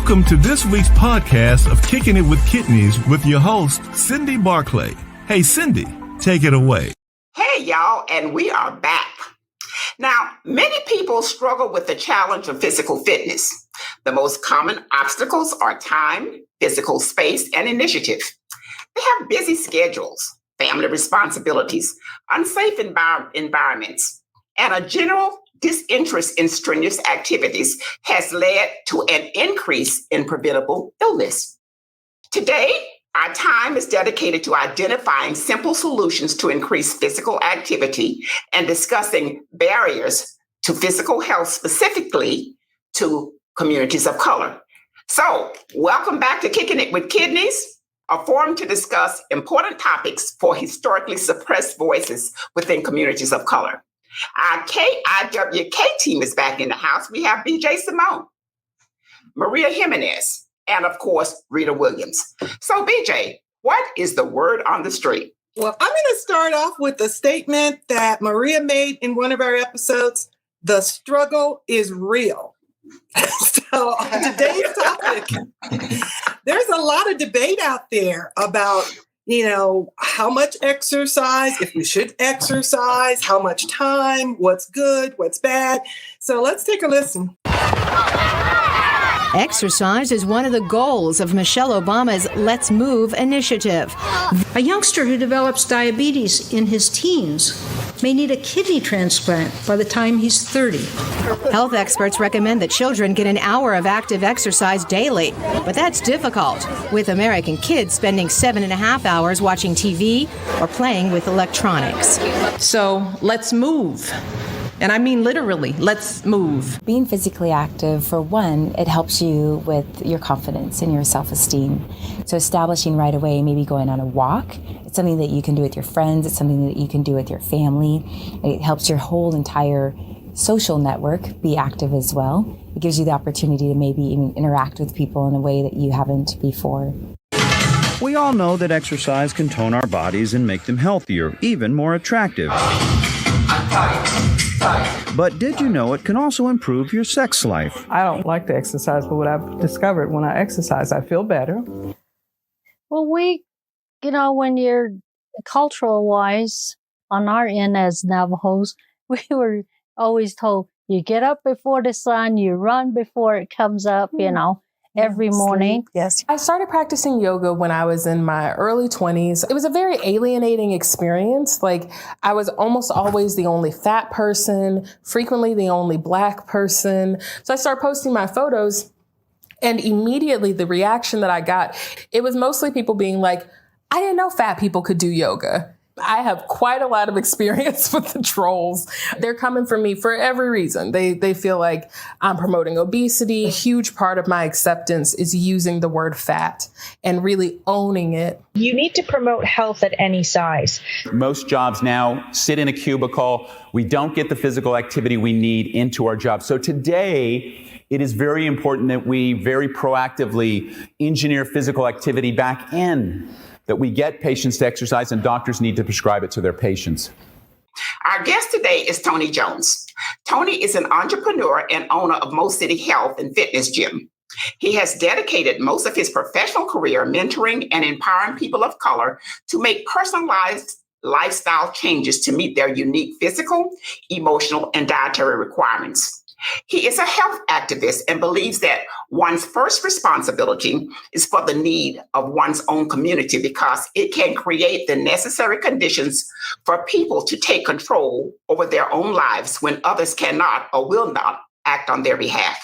Welcome to this week's podcast of Kicking It with Kidneys with your host, Cindy Barclay. Hey, Cindy, take it away. Hey, y'all, and we are back. Now, many people struggle with the challenge of physical fitness. The most common obstacles are time, physical space, and initiative. They have busy schedules, family responsibilities, unsafe environments, and a general disinterest in strenuous activities has led to an increase in preventable illness. Today, our time is dedicated to identifying simple solutions to increase physical activity and discussing barriers to physical health, specifically to communities of color. So, welcome back to Kicking It with Kidneys, a forum to discuss important topics for historically suppressed voices within communities of color. Our KIWK team is back in the house. We have BJ Simone, Maria Jimenez, and of course, Rita Williams. So BJ, what is the word on the street? Well, I'm going to start off with a statement that Maria made in one of our episodes. The struggle is real. So on today's topic, there's a lot of debate out there about how much exercise, if we should exercise, how much time, what's good, what's bad. So let's take a listen. Exercise is one of the goals of Michelle Obama's Let's Move initiative. A youngster who develops diabetes in his teens may need a kidney transplant by the time he's 30. Health experts recommend that children get an hour of active exercise daily, but that's difficult, with American kids spending 7.5 hours watching TV or playing with electronics. So let's move. And I mean literally, let's move. Being physically active, for one, it helps you with your confidence and your self-esteem. So establishing right away, maybe going on a walk, it's something that you can do with your friends, it's something that you can do with your family. It helps your whole entire social network be active as well. It gives you the opportunity to maybe even interact with people in a way that you haven't before. We all know that exercise can tone our bodies and make them healthier, even more attractive. But did you know it can also improve your sex life? I don't like to exercise, but what I've discovered when I exercise, I feel better. Well, when you're cultural-wise, on our end as Navajos, we were always told, you get up before the sun, you run before it comes up, every morning. Yes. I started practicing yoga when I was in my early 20s. It was a very alienating experience. I was almost always the only fat person, frequently the only Black person. So I started posting my photos, and immediately the reaction that I got, it was mostly people being like, I didn't know fat people could do yoga. I have quite a lot of experience with the trolls. They're coming for me for every reason. They feel like I'm promoting obesity. A huge part of my acceptance is using the word fat and really owning it. You need to promote health at any size. Most jobs now sit in a cubicle. We don't get the physical activity we need into our job. So today, it is very important that we very proactively engineer physical activity back in, that we get patients to exercise, and doctors need to prescribe it to their patients. Our guest today is Tony Jones. Tony is an entrepreneur and owner of Mo City Health and Fitness Gym. He has dedicated most of his professional career mentoring and empowering people of color to make personalized lifestyle changes to meet their unique physical, emotional, and dietary requirements. He is a health activist and believes that one's first responsibility is for the need of one's own community, because it can create the necessary conditions for people to take control over their own lives when others cannot or will not act on their behalf.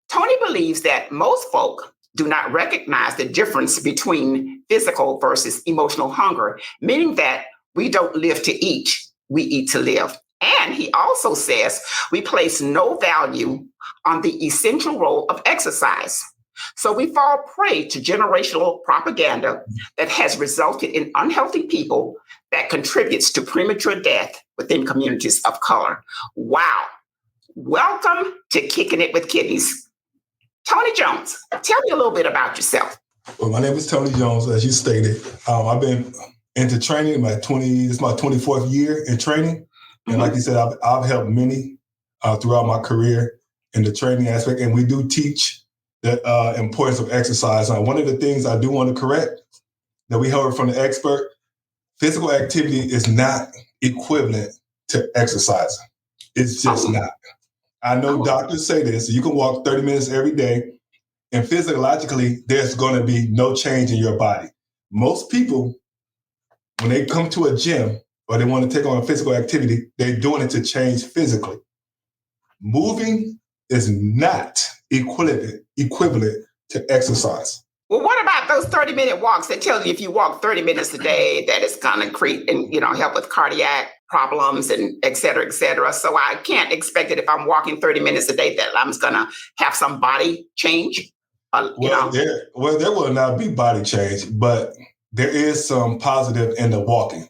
Tony believes that most folk do not recognize the difference between physical versus emotional hunger, meaning that we don't live to eat, we eat to live. And he also says we place no value on the essential role of exercise. So we fall prey to generational propaganda that has resulted in unhealthy people that contributes to premature death within communities of color. Wow. Welcome to Kicking It with Kidneys. Tony Jones, tell me a little bit about yourself. Well, my name is Tony Jones, as you stated. I've been into training. This is my 24th year in training. And like you said, I've helped many throughout my career in the training aspect. And we do teach the importance of exercise. Now, one of the things I do want to correct that we heard from the expert, physical activity is not equivalent to exercising. It's just not. I know doctors say this. You can walk 30 minutes every day, and physiologically, there's going to be no change in your body. Most people, when they come to a gym or they want to take on a physical activity, they're doing it to change physically. Moving is not equivalent to exercise. Well, what about those 30-minute walks that tell you if you walk 30 minutes a day, that it's going to create and, help with cardiac problems and et cetera, et cetera. So I can't expect that if I'm walking 30 minutes a day that I'm going to have some body change. There will not be body change, but there is some positive in the walking.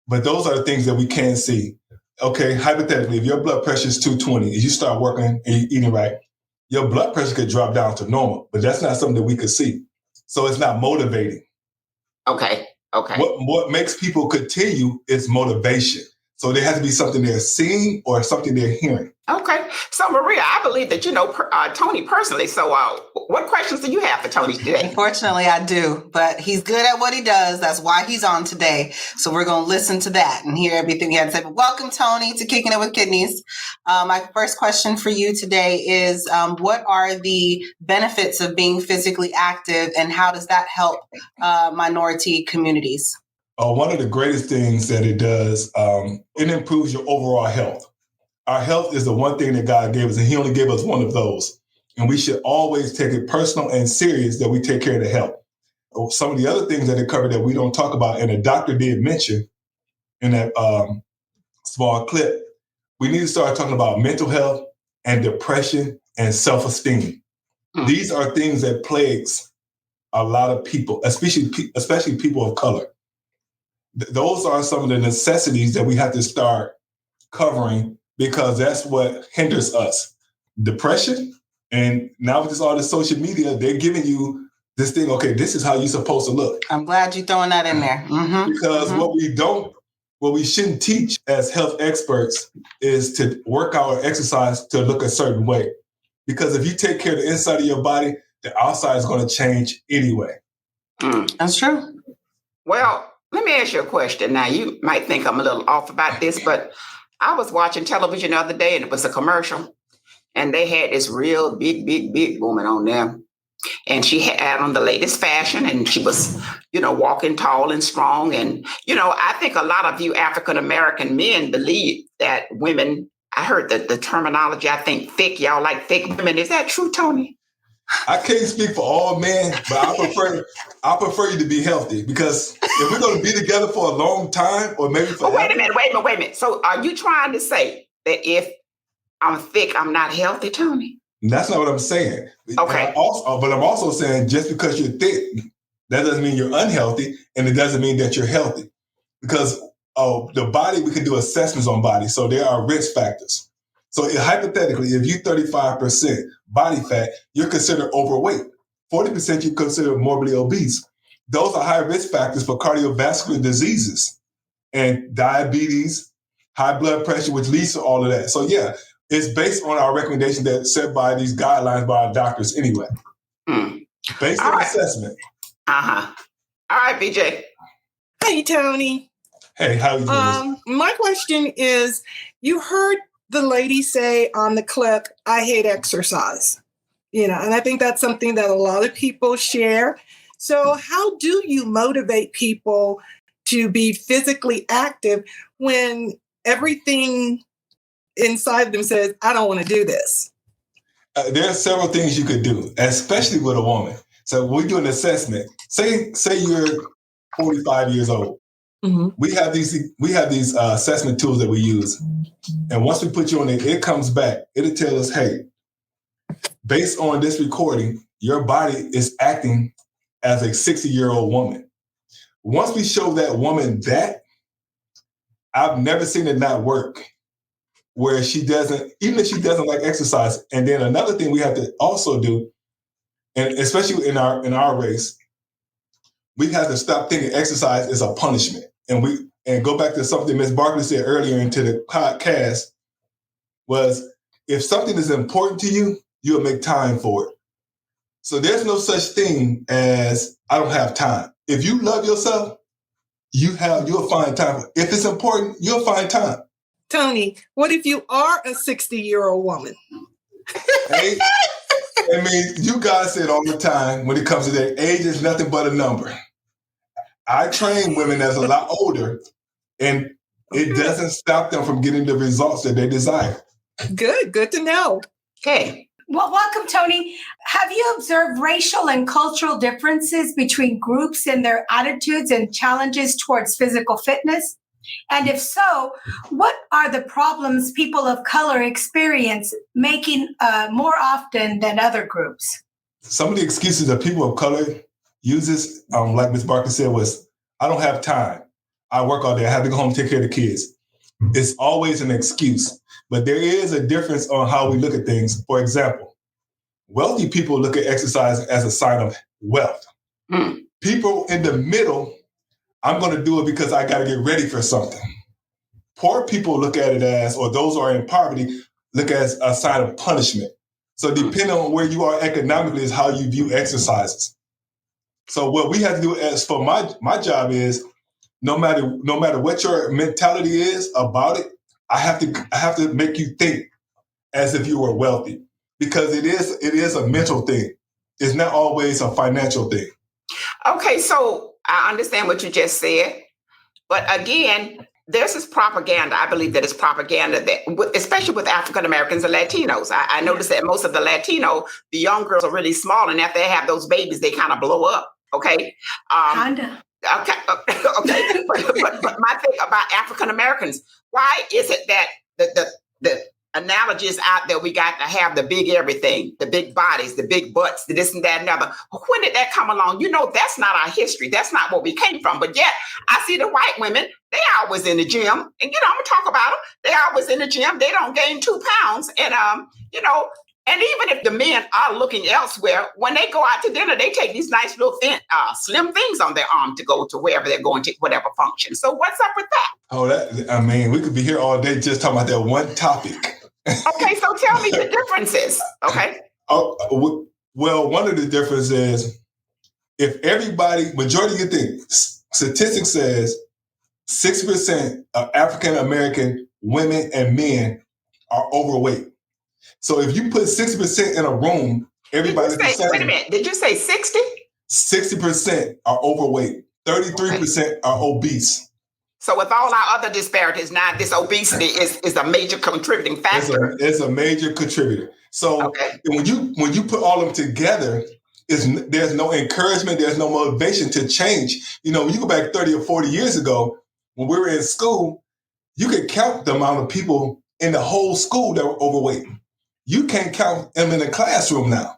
But those are the things that we can see. Okay, hypothetically, if your blood pressure is 220, if you start working and eating right, your blood pressure could drop down to normal, but that's not something that we could see. So it's not motivating. Okay. What makes people continue is motivation. So there has to be something they're seeing or something they're hearing. Okay. So, Maria, I believe that you know Tony personally. So what questions do you have for Tony today? Unfortunately, I do. But he's good at what he does. That's why he's on today. So we're going to listen to that and hear everything he had to say. But welcome, Tony, to Kicking It with Kidneys. My first question for you today is, what are the benefits of being physically active and how does that help minority communities? One of the greatest things that it does, it improves your overall health. Our health is the one thing that God gave us, and he only gave us one of those. And we should always take it personal and serious that we take care of the health. Some of the other things that it covered that we don't talk about, and the doctor did mention in that small clip, we need to start talking about mental health and depression and self-esteem. These are things that plagues a lot of people, especially people of color. Those are some of the necessities that we have to start covering because that's what hinders us. Depression, and now with all this social media, they're giving you this thing, okay, this is how you're supposed to look. I'm glad you're throwing that in there. Mm-hmm. Because what we shouldn't teach as health experts is to work out or exercise to look a certain way. Because if you take care of the inside of your body, the outside is going to change anyway. That's true. Well, let me ask you a question. Now, you might think I'm a little off about this, but I was watching television the other day and it was a commercial and they had this real big woman on there. And she had on the latest fashion and she was, walking tall and strong. And, I think a lot of you African-American men believe that women, I heard the terminology, I think thick, y'all like thick women. Is that true, Tony? I can't speak for all men, but I prefer you to be healthy because if we're going to be together for a long time or maybe for wait a minute. So are you trying to say that if I'm thick, I'm not healthy, Tony? That's not what I'm saying. Okay. But I'm also saying just because you're thick, that doesn't mean you're unhealthy and it doesn't mean that you're healthy because the body, we can do assessments on body. So there are risk factors. So hypothetically, if you're 35% body fat, you're considered overweight. 40% you consider morbidly obese. Those are high risk factors for cardiovascular diseases and diabetes, high blood pressure, which leads to all of that. So yeah, it's based on our recommendations that set by these guidelines by our doctors anyway. Based on assessment. All right, BJ. Hey, Tony. Hey, how you doing? My question is, you heard the lady say on the clip, I hate exercise, and I think that's something that a lot of people share. So how do you motivate people to be physically active when everything inside them says, I don't want to do this? There are several things you could do, especially with a woman. So we do an assessment. Say you're 45 years old. Mm-hmm. We have these assessment tools that we use. And once we put you on it comes back. It'll tell us, hey, based on this recording, your body is acting as a 60-year-old woman. Once we show that woman that, I've never seen it not work where she doesn't, even if she doesn't like exercise. And then another thing we have to also do, and especially in our race, we have to stop thinking exercise is a punishment. And go back to something Ms. Barkley said earlier into the podcast was, if something is important to you, you'll make time for it. So there's no such thing as I don't have time. If you love yourself, you'll find time. If it's important, you'll find time. Tony, what if you are a 60-year-old woman? Hey, I mean, you guys say it all the time when it comes to that. Age is nothing but a number. I train women that's a lot older, and it doesn't stop them from getting the results that they desire. Good to know. Okay. Well, welcome, Tony. Have you observed racial and cultural differences between groups in their attitudes and challenges towards physical fitness? And if so, what are the problems people of color experience making more often than other groups? Some of the excuses that people of color uses, like Ms. Barkley said, was, I don't have time. I work all day. I have to go home and take care of the kids. It's always an excuse. But there is a difference on how we look at things. For example, wealthy people look at exercise as a sign of wealth. People in the middle, I'm going to do it because I got to get ready for something. Poor people look at it as, or those who are in poverty, look at it as a sign of punishment. So depending on where you are economically is how you view exercises. So what we have to do as for my job is, no matter what your mentality is about it, I have to make you think as if you were wealthy, because it is a mental thing. It's not always a financial thing. Okay, so I understand what you just said, but again, there's this propaganda. I believe that it's propaganda that, especially with African Americans and Latinos. I noticed that most of the young girls are really small, and after they have those babies, they kind of blow up. Okay, Kinda. Okay. But my thing about African Americans, why is it that the analogy is out there? We got to have the big everything, the big bodies, the big butts, the this and that and other. When did that come along? That's not our history. That's not what we came from. But yet I see the white women, they always in the gym, and I'm gonna talk about them. They always in the gym. They don't gain 2 pounds, and and even if the men are looking elsewhere, when they go out to dinner, they take these nice little thin, slim things on their arm to go to wherever they're going to, whatever function. So what's up with that? We could be here all day just talking about that one topic. Okay, so tell me the differences. Okay. Well, one of the differences is if majority of things, statistics says 6% of African American women and men are overweight. So if you put 60% in a room, everybody. Wait a minute. Did you say 60? 60% are overweight. 33% are obese. So with all our other disparities, now this obesity is a major contributing factor. It's a major contributor. So when you put all of them together, there's no encouragement, there's no motivation to change. When you go back 30 or 40 years ago, when we were in school, you could count the amount of people in the whole school that were overweight. You can't count them in the classroom now.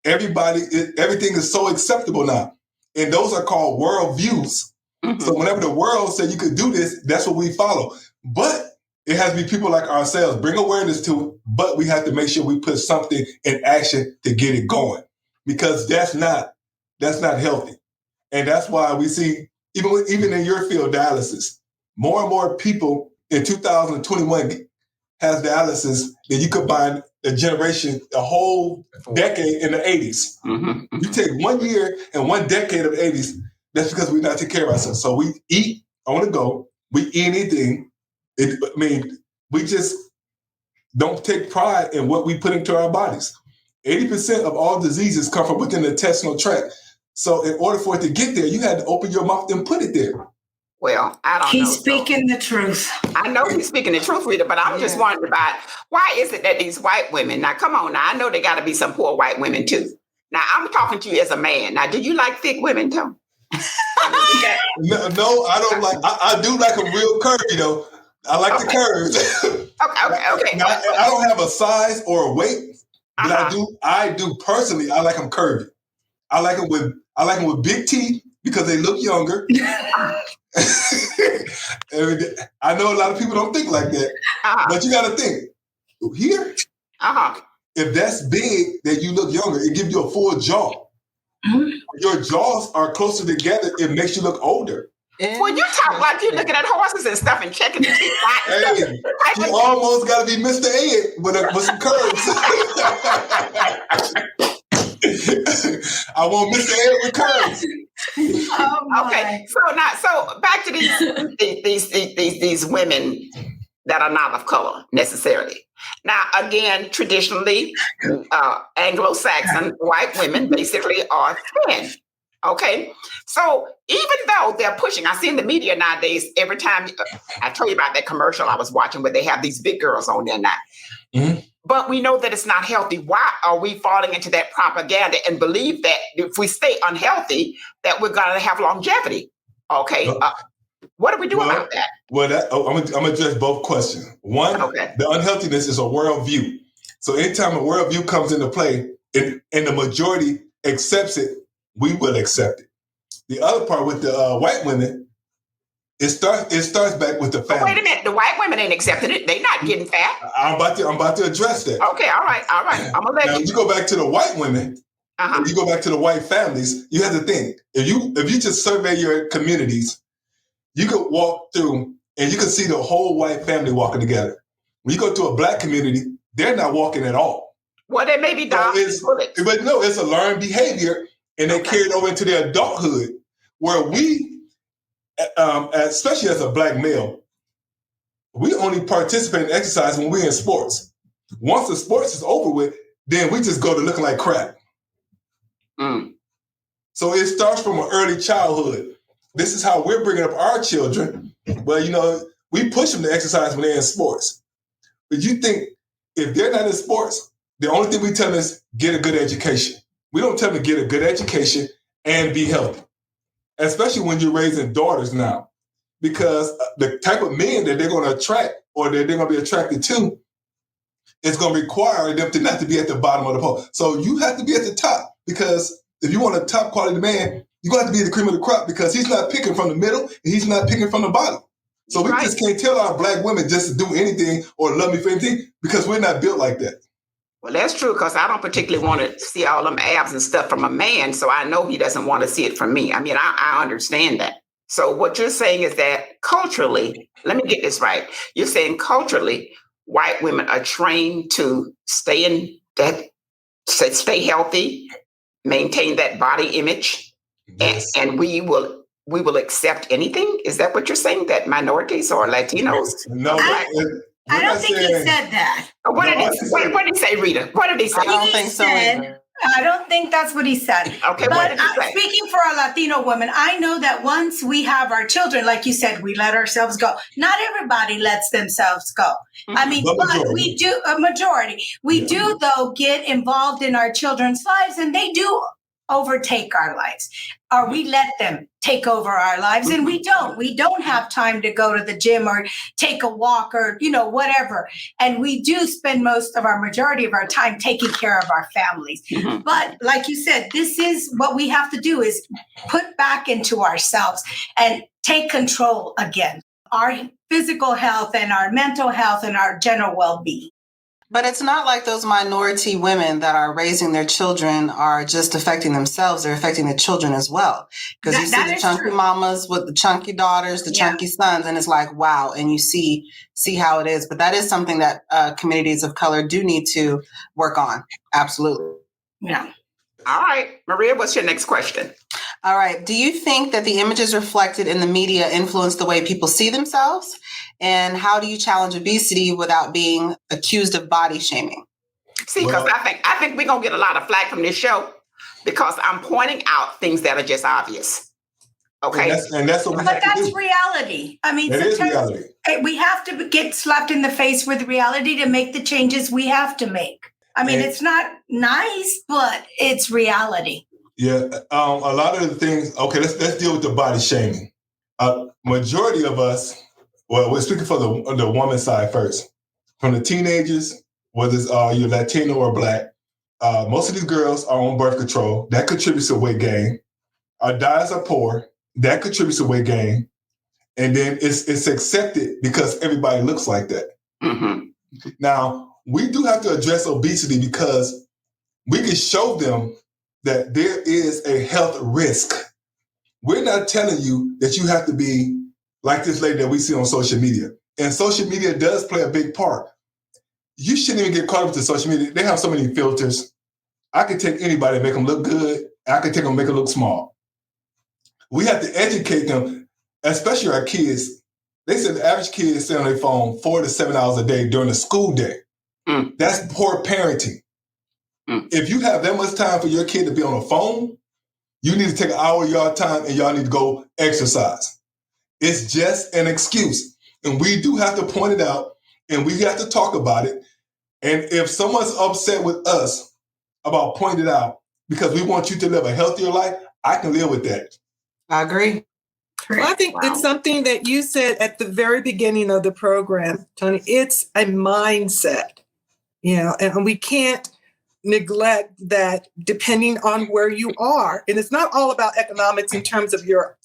Everything is so acceptable now. And those are called worldviews. Mm-hmm. So whenever the world said you could do this, that's what we follow. But it has to be people like ourselves, bring awareness to it, but we have to make sure we put something in action to get it going. Because that's not healthy. And that's why we see, even in your field, dialysis, more and more people in 2021 has dialysis than you could find a whole decade in the 80s. Mm-hmm. You take 1 year and 1 decade of the 80s, that's because we're not taking care of ourselves. So we eat on the go, we eat anything. We just don't take pride in what we put into our bodies. 80% of all diseases come from within the intestinal tract. So in order for it to get there, you had to open your mouth and put it there. Well, I don't know. He's speaking the truth. I know he's speaking the truth, Rita, but I'm just wondering about why is it that these white women, now come on, now I know there got to be some poor white women too. Now I'm talking to you as a man. Now, do you like thick women too? No, I don't like, I do like them real curvy though. I like the curves. Okay. Now, I don't have a size or a weight, but I do personally, I like them curvy. I like them with big teeth because they look younger. I know a lot of people don't think like that, but you got to think here. If that's big, that you look younger, it gives you a full jaw. Mm-hmm. Your jaws are closer together. It makes you look older. When you talk like you're looking at horses and stuff and checking the teeth. Hey, you almost got to be Mr. Ed with some curves. I want Mr. Edward Curry. Okay, so back to these women that are not of color necessarily. Now, again, traditionally, Anglo-Saxon white women basically are thin. Okay, so even though they're pushing, I see in the media nowadays, every time I told you about that commercial I was watching where they have these big girls on there now. Mm-hmm. But we know that it's not healthy. Why are we falling into that propaganda and believe that if we stay unhealthy, that we're going to have longevity? Okay, what do we do about that? Well, I'm going to address both questions. One, the unhealthiness is a worldview. So anytime a worldview comes into play and the majority accepts it, we will accept it. The other part with the white women, it starts back with the family. Wait a minute, the white women ain't accepting it. They're not getting fat. I'm about to address that. Okay, all right. I'm gonna let you go back to the white women. If you go back to the white families, you have to think. If you just survey your communities, you could walk through and you can see the whole white family walking together. When you go to a black community, they're not walking at all. Well, they may be down. But no, it's a learned behavior. And they carry it over into their adulthood, where we, especially as a black male, we only participate in exercise when we're in sports. Once the sports is over with, then we just go to looking like crap. So it starts from an early childhood. This is how we're bringing up our children. Well, we push them to exercise when they're in sports. But you think if they're not in sports, the only thing we tell them is get a good education. We don't tell them to get a good education and be healthy, especially when you're raising daughters now, because the type of men that they're going to attract or that they're going to be attracted to is going to require them to not to be at the bottom of the pole. So you have to be at the top, because if you want a top quality man, you're going to have to be the cream of the crop, because he's not picking from the middle and he's not picking from the bottom. So we just can't tell our black women just to do anything or love me for anything, because we're not built like that. Well, that's true, because I don't particularly want to see all them abs and stuff from a man, so I know he doesn't want to see it from me. I mean, I understand that. So what you're saying is that culturally, let me get this right. You're saying culturally, white women are trained to stay healthy, maintain that body image, yes. and we will accept anything? Is that what you're saying, that minorities or Latinos? No, I don't think he said that. What did he say, Rita? What did he say? I don't think so either. I don't think that's what he said. Okay, but what did he say? Speaking for a Latino woman, I know that once we have our children, like you said, we let ourselves go. Not everybody lets themselves go. Mm-hmm. I mean, but we do, a majority. We do, though, get involved in our children's lives, and they do overtake our lives, or we let them take over our lives, and we don't have time to go to the gym or take a walk or whatever, and we do spend majority of our time taking care of our families. Mm-hmm. But like you said, this is what we have to do, is put back into ourselves and take control again, our physical health and our mental health and our general well-being. But it's not like those minority women that are raising their children are just affecting themselves. They're affecting the children as well. Because you see the chunky mamas with the chunky daughters, the chunky sons, and it's like, wow. And you see how it is. But that is something that communities of color do need to work on. Absolutely. Yeah. All right. Maria, what's your next question? All right. Do you think that the images reflected in the media influence the way people see themselves? And how do you challenge obesity without being accused of body shaming? See, because I think we're going to get a lot of flack from this show, because I'm pointing out things that are just obvious. Okay. And that's what we but have to that's do. reality. I mean, It is reality. We have to get slapped in the face with reality to make the changes we have to make. I mean, it's not nice, but it's reality. Yeah. A lot of the things, okay, let's deal with the body shaming. Majority of us, well, we're speaking for the woman side first. From the teenagers, whether it's you're Latino or Black, most of these girls are on birth control. That contributes to weight gain. Our diets are poor. That contributes to weight gain. And then it's accepted because everybody looks like that. Mm-hmm. Now, we do have to address obesity, because we can show them that there is a health risk. We're not telling you that you have to be like this lady that we see on social media. And social media does play a big part. You shouldn't even get caught up with the social media. They have so many filters. I could take anybody and make them look good, I can take them and make it look small. We have to educate them, especially our kids. They said the average kid is sitting on their phone 4 to 7 hours a day during the school day. That's poor parenting. If you have that much time for your kid to be on a phone, you need to take an hour of your time and y'all need to go exercise. It's just an excuse. And we do have to point it out and we have to talk about it. And if someone's upset with us about pointing it out because we want you to live a healthier life, I can live with that. I agree. Well, I think it's something that you said at the very beginning of the program, Tony. It's a mindset, and we can't neglect that depending on where you are. And it's not all about economics in terms of your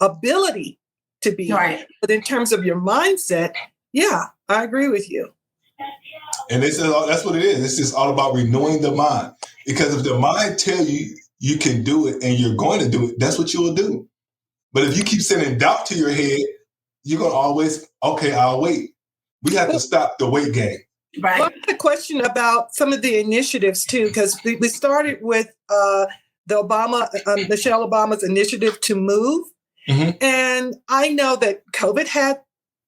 ability to be, right, but in terms of your mindset, yeah, I agree with you. And that's what it is. It's just all about renewing the mind. Because if the mind tells you you can do it and you're going to do it, that's what you will do. But if you keep sending doubt to your head, you're going to always, okay, I'll wait. We have to stop the wait game. Right. Well, I had a question about some of the initiatives too, because we started with Michelle Obama's initiative to move. Mm-hmm. And I know that COVID had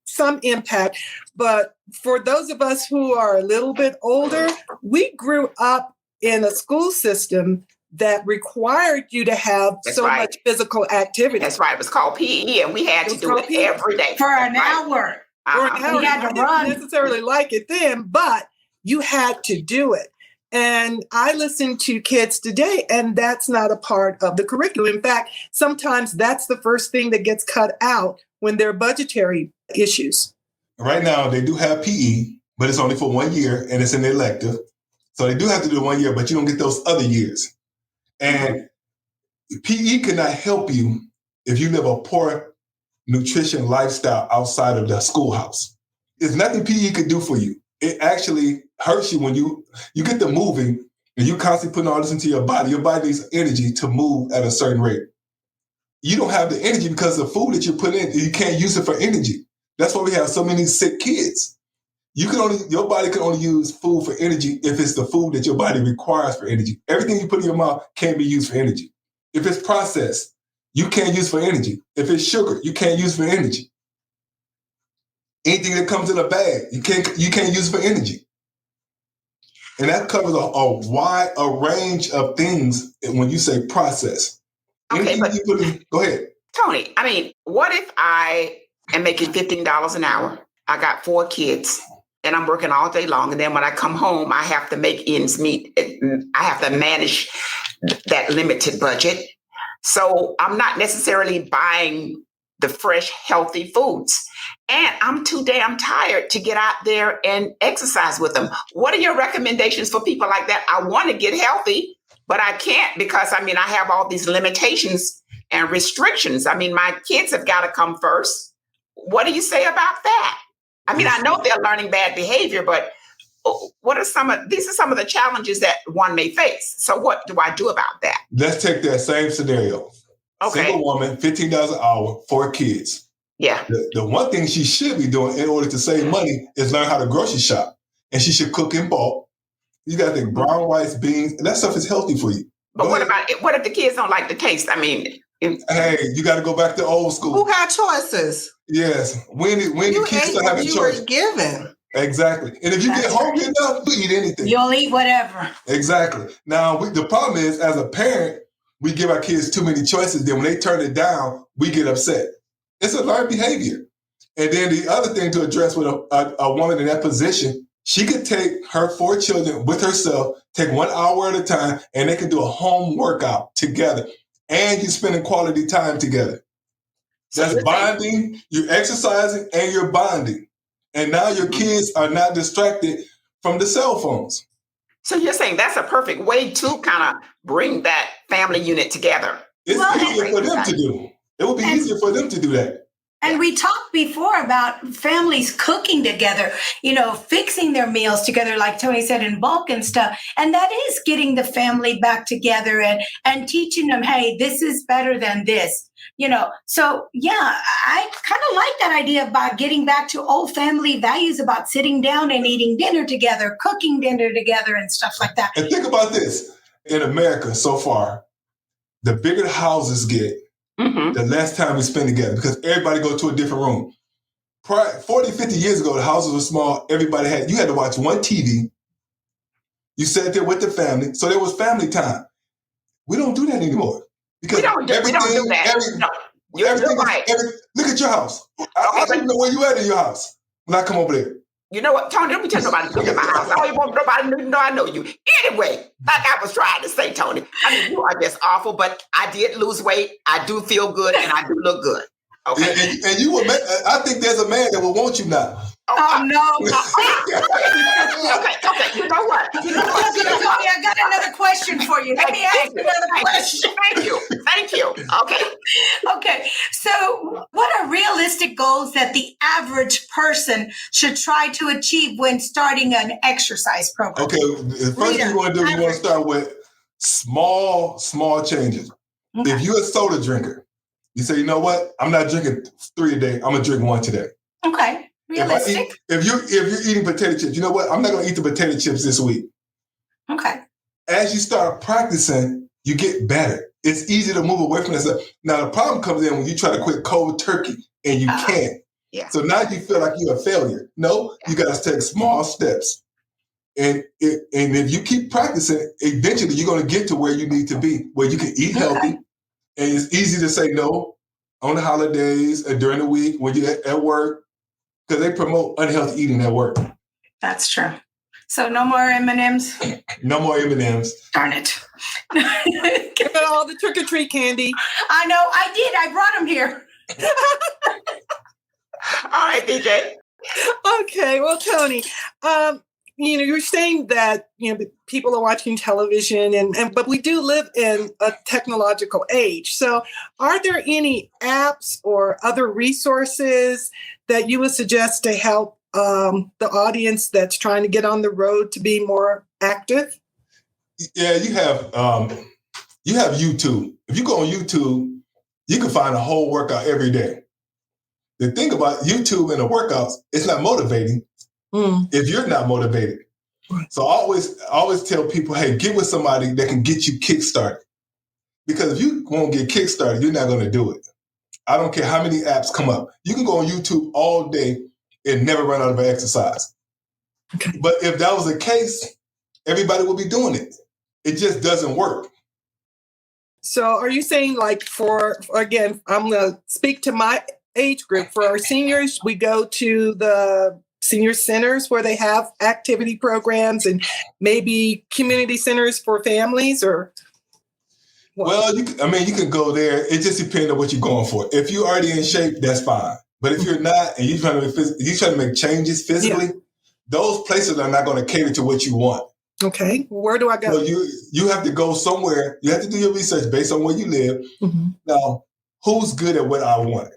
some impact, but for those of us who are a little bit older, we grew up in a school system that required you to have much physical activity. That's right. It was called PE, and we had to do it every day. For an hour. For an hour. We had to run. Didn't necessarily like it then, but you had to do it. And I listen to kids today, and that's not a part of the curriculum. In fact, sometimes that's the first thing that gets cut out when there are budgetary issues. Right now, they do have PE, but it's only for 1 year, and it's an elective. So they do have to do 1 year, but you don't get those other years. And PE cannot help you if you live a poor nutrition lifestyle outside of the schoolhouse. There's nothing PE could do for you. It actually hurts you when you get to moving and you constantly putting all this into your body. Your body needs energy to move at a certain rate. You don't have the energy because the food that you put in, you can't use it for energy. That's why we have so many sick kids. Your body can only use food for energy if it's the food that your body requires for energy. Everything you put in your mouth can't be used for energy. If it's processed, you can't use for energy. If it's sugar, you can't use for energy. Anything that comes in a bag, you can't use for energy. And that covers a wide range of things when you say process. Okay, go ahead. Tony, I mean, what if I am making $15 an hour? I got 4 kids. And I'm working all day long. And then when I come home, I have to make ends meet. I have to manage that limited budget. So I'm not necessarily buying the fresh, healthy foods. And I'm too damn tired to get out there and exercise with them. What are your recommendations for people like that? I want to get healthy, but I can't because, I have all these limitations and restrictions. My kids have got to come first. What do you say about that? I know they're learning bad behavior, but these are some of the challenges that one may face. So what do I do about that? Let's take that same scenario. Okay. Single woman, $15 an hour, 4 kids. Yeah. The one thing she should be doing in order to save money is learn how to grocery shop. And she should cook in bulk. You got to think brown rice, beans, and that stuff is healthy for you. But what if the kids don't like the taste? Hey, you got to go back to old school. Who had choices? Yes. When the kids still have a choice. You were given. Exactly. And if you get hungry enough, you eat anything. You'll eat whatever. Exactly. Now, the problem is, as a parent, we give our kids too many choices. Then when they turn it down, we get upset. It's a learned behavior. And then the other thing to address with a woman in that position, she could take her 4 children with herself, take 1 hour at a time, and they can do a home workout together. And you're spending quality time together. That's bonding, you're exercising, and you're bonding. And now your kids are not distracted from the cell phones. So you're saying that's a perfect way to kind of bring that family unit together. It's easier for them to do. It would be easier for them to do that. And we talked before about families cooking together, fixing their meals together, like Tony said, in bulk and stuff. And that is getting the family back together and teaching them, hey, this is better than this. So yeah, I kind of like that idea about getting back to old family values about sitting down and eating dinner together, cooking dinner together and stuff like that. And think about this. In America so far, the bigger the houses get, the less time we spend together because everybody go to a different room. 40, 50 years ago, the houses were small. You had to watch one TV. You sat there with the family. So there was family time. We don't do that anymore. Because we don't do that. You're right. Look at your house. I don't even know where you at in your house when I come over there. You know what, Tony, don't be telling nobody to look at my house. I don't even want nobody to know I know you. Anyway, like I was trying to say, Tony, I mean, you are just awful, but I did lose weight. I do feel good, and I do look good. Okay. And you would I think there's a man that will want you now. Oh, no. Okay. You know what? Tony, I got another question for you. Let me ask you another question. Thank you. Okay. So what are realistic goals that the average person should try to achieve when starting an exercise program? Okay. The first thing you want to do, you want to start with small changes. Okay. If you're a soda drinker, you say, you know what? I'm not drinking 3 a day. I'm going to drink 1 today. Okay. Realistic. If you're eating potato chips, you know what? I'm not going to eat the potato chips this week. Okay. As you start practicing, you get better. It's easy to move away from that stuff. Now, the problem comes in when you try to quit cold turkey and you can't. Yeah. So now you feel like you're a failure. No, you got to take small steps. And if you keep practicing, eventually you're going to get to where you need to be, where you can eat healthy. And it's easy to say no on the holidays or during the week when you're at work. Because they promote unhealthy eating at work. That's true. So no more M&Ms? No more M&Ms. Darn it. Give it all the trick-or-treat candy. I know. I did. I brought them here. All right, DJ. Okay. Well, Tony, you're saying that, people are watching television but we do live in a technological age. So are there any apps or other resources that you would suggest to help the audience that's trying to get on the road to be more active? Yeah, you have YouTube. If you go on YouTube, you can find a whole workout every day. The thing about YouTube and the workouts, it's not motivating if you're not motivated. So I always tell people, hey, get with somebody that can get you kickstarted. Because if you won't get kickstarted, you're not going to do it. I don't care how many apps come up. You can go on YouTube all day and never run out of an exercise. Okay. But if that was the case, everybody would be doing it. It just doesn't work. So are you saying again, I'm going to speak to my age group. For our seniors, we go to the senior centers where they have activity programs and maybe community centers for families or what? Well, you can go there. It just depends on what you're going for. If you're already in shape, that's fine. But if you're not and you're trying to make changes physically, those places are not going to cater to what you want. Okay. Where do I go? Well, you have to go somewhere. You have to do your research based on where you live. Mm-hmm. Now, who's good at what I want?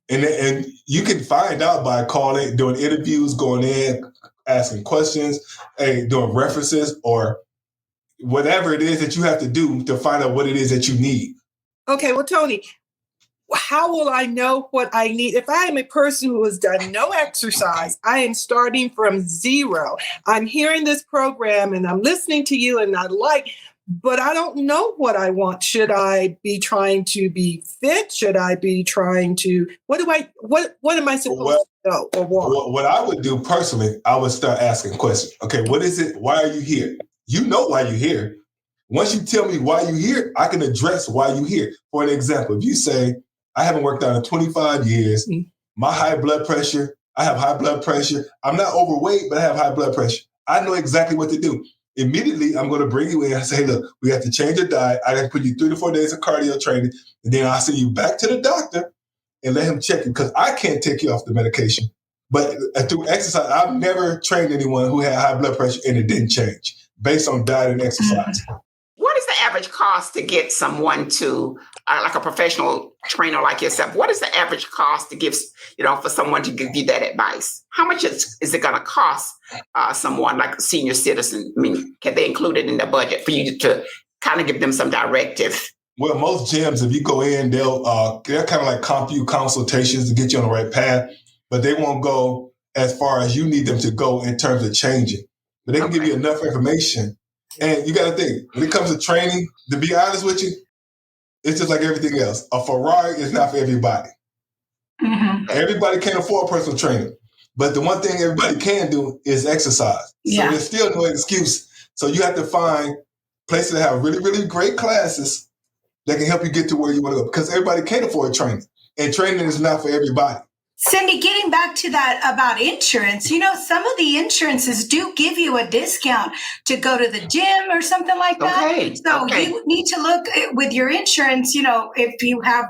And you can find out by calling, doing interviews, going in, asking questions, doing references, or whatever it is that you have to do to find out what it is that you need. Okay, well, Tony, how will I know what I need? If I am a person who has done no exercise, I am starting from zero. I'm hearing this program and I'm listening to you and but I don't know what I want. Should I be trying to be fit? Should I be trying to, what am I supposed to know or want? What I would do personally, I would start asking questions. Okay, what is it? Why are you here? You know why you're here. Once you tell me why you're here, I can address why you're here. For an example, if you say, I haven't worked out in 25 years, I have high blood pressure, I'm not overweight, but I have high blood pressure. I know exactly what to do. Immediately, I'm going to bring you in and say, look, we have to change your diet. I got to put you 3 to 4 days of cardio training. And then I'll send you back to the doctor and let him check you because I can't take you off the medication. But through exercise, I've never trained anyone who had high blood pressure and it didn't change based on diet and exercise. What is the average cost to get someone to, like a professional trainer like yourself? What is the average cost to give, for someone to give you that advice? How much is it going to cost someone like a senior citizen? I mean, can they include it in the budget for you to kind of give them some directive? Well, most gyms, if you go in, they're kind of like consultations to get you on the right path, but they won't go as far as you need them to go in terms of changing. But they can give you enough information. And you got to think, when it comes to training, to be honest with you, it's just like everything else. A Ferrari is not for everybody. Mm-hmm. Everybody can't afford personal training. But the one thing everybody can do is exercise. So there's still no excuse. So you have to find places that have really, really great classes that can help you get to where you want to go. Because everybody can't afford training. And training is not for everybody. Cindy, getting back to that about insurance, you know, some of the insurances do give you a discount to go to the gym or something like that. Okay. So you need to look with your insurance, you know, if you have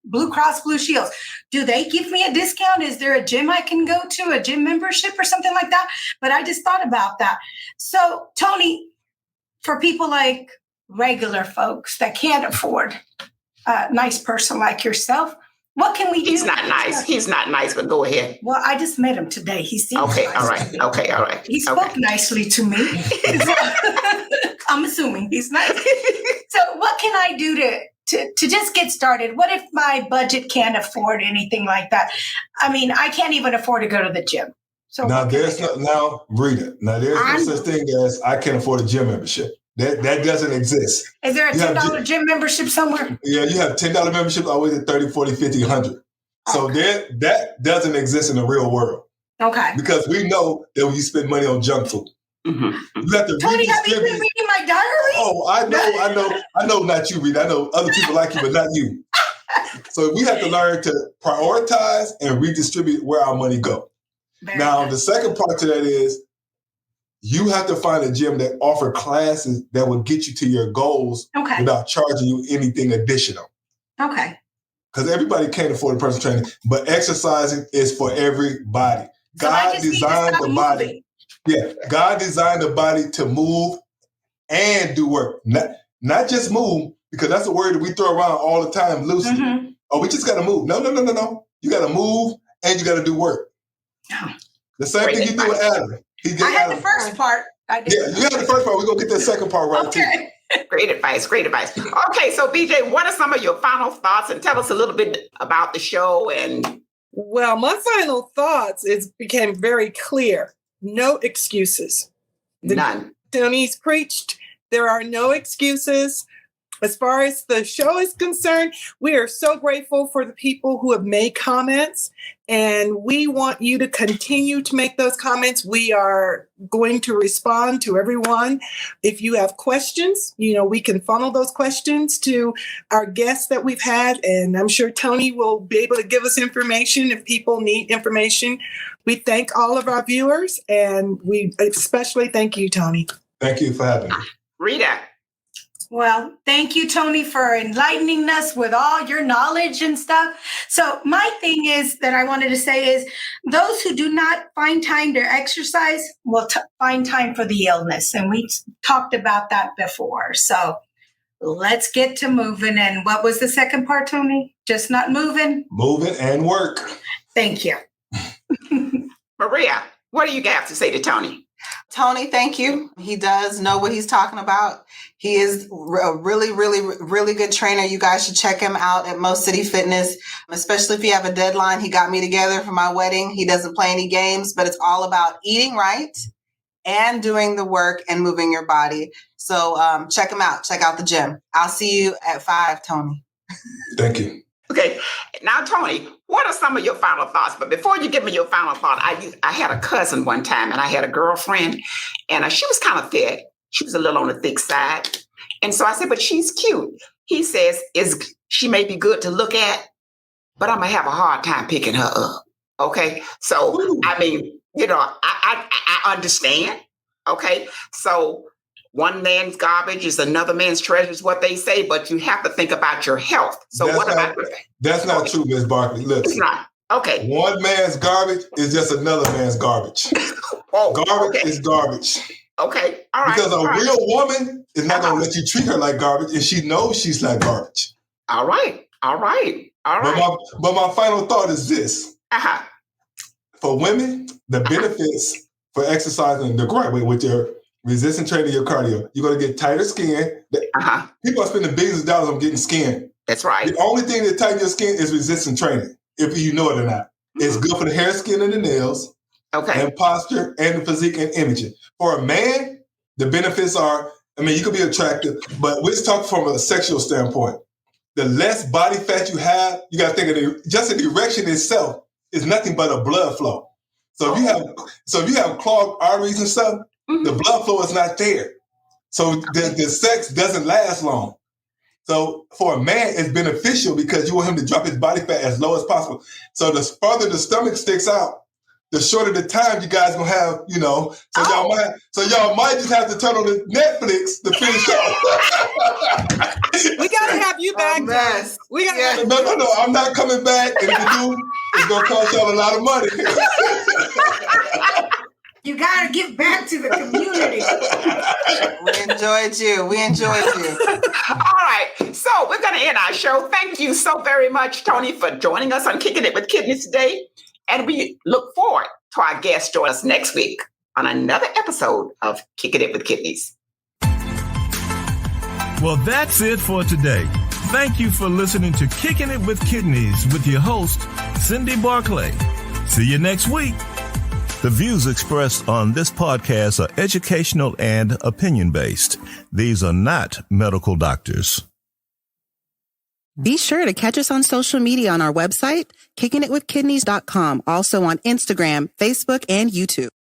Blue Cross Blue Shields, do they give me a discount? Is there a gym I can go to, a gym membership or something like that? But I just thought about that. So, Tony, for people like regular folks that can't afford a nice person like yourself, what can we do? He's not nice. He's not nice, but go ahead. Well, I just met him today. He seems okay. nice. All right. Okay. All right. He spoke nicely to me. I'm assuming he's nice. So what can I do to just get started? What if my budget can't afford anything like that? I mean, I can't even afford to go to the gym. So now there's Rita. Now there's no such thing as I can't afford a gym membership. That doesn't exist. Is there a $10 gym membership somewhere? Yeah, you have $10 membership always at 30, 40, 50, 100. So that doesn't exist in the real world. Okay. Because we know that when you spend money on junk food, you have to Tony, have you been reading my diary? Oh, I know not you, Rita. I know other people like you, but not you. So we have to learn to prioritize and redistribute where our money go. The second part to that is you have to find a gym that offer classes that will get you to your goals without charging you anything additional. Okay. Because everybody can't afford a personal trainer, but exercising is for everybody. So God designed the body. Moving. Yeah, God designed the body to move and do work. Not just move, because that's a word that we throw around all the time loosely. Mm-hmm. Oh, we just got to move. No. You got to move and you got to do work. The same thing you do with Adam. I had the first part. Yeah, you had the first part. We're going to get that second part right too. Great advice. Okay, so BJ, what are some of your final thoughts? And tell us a little bit about the show. Well, my final thoughts became very clear. No excuses. None. Tony's preached. There are no excuses. As far as the show is concerned, we are so grateful for the people who have made comments, and we want you to continue to make those comments. We are going to respond to everyone. If you have questions, we can funnel those questions to our guests that we've had, and I'm sure Tony will be able to give us information if people need information. We thank all of our viewers, and we especially thank you, Tony. Thank you for having me. Rita. Well, thank you, Tony, for enlightening us with all your knowledge and stuff. So my thing is that I wanted to say is those who do not find time to exercise will find time for the illness. And we talked about that before. So let's get to moving. And what was the second part, Tony? Just not moving? Moving and work. Thank you. Maria, what do you have to say to Tony? Tony, thank you. He does know what he's talking about. He is a really, really, really good trainer. You guys should check him out at Mo City Fitness, especially if you have a deadline. He got me together for my wedding. He doesn't play any games, but it's all about eating right and doing the work and moving your body. So check him out. Check out the gym. I'll see you at 5, Tony. Thank you. Okay. Now, Tony, what are some of your final thoughts? But before you give me your final thought, I had a cousin one time, and I had a girlfriend, and she was kind of thick. She was a little on the thick side. And so I said, but she's cute. He says, she may be good to look at, but I'm going to have a hard time picking her up. Okay. So, I mean, I understand. Okay. So one man's garbage is another man's treasure is what they say, but you have to think about your health. So that's not true, Ms. Barkley. Look, it's not. Okay. One man's garbage is just another man's garbage. Garbage is garbage. Okay. All right. Because a real woman is not going to let you treat her like garbage, and she knows she's not garbage. All right. But my final thought is this. For women, the benefits for exercising the right way with your resistance training, your cardio, you're going to get tighter skin. People are spending billions of dollars on getting skin. That's right. The only thing that tightens your skin is resistance training, if you know it or not. It's good for the hair, skin, and the nails. Okay. And posture and the physique and imaging. For a man, the benefits are, you could be attractive, but let's talk from a sexual standpoint. the less body fat you have, you got to think of just an erection itself is nothing but a blood flow. So if you have clogged arteries and stuff, the blood flow is not there. So the sex doesn't last long. So for a man, it's beneficial because you want him to drop his body fat as low as possible. So the further the stomach sticks out, the shorter the time you guys gonna have, y'all might just have to turn on the Netflix to finish up. We gotta have you back. We gotta No, I'm not coming back. And if you do, it's gonna cost y'all a lot of money. You gotta give back to the community. We enjoyed you. All right. So we're going to end our show. Thank you so very much, Tony, for joining us on Kicking It with Kidneys today. And we look forward to our guest joining us next week on another episode of Kicking It with Kidneys. Well, that's it for today. Thank you for listening to Kicking It with Kidneys with your host, Cindy Barclay. See you next week. The views expressed on this podcast are educational and opinion-based. These are not medical doctors. Be sure to catch us on social media on our website, kickingitwithkidneys.com, also on Instagram, Facebook, and YouTube.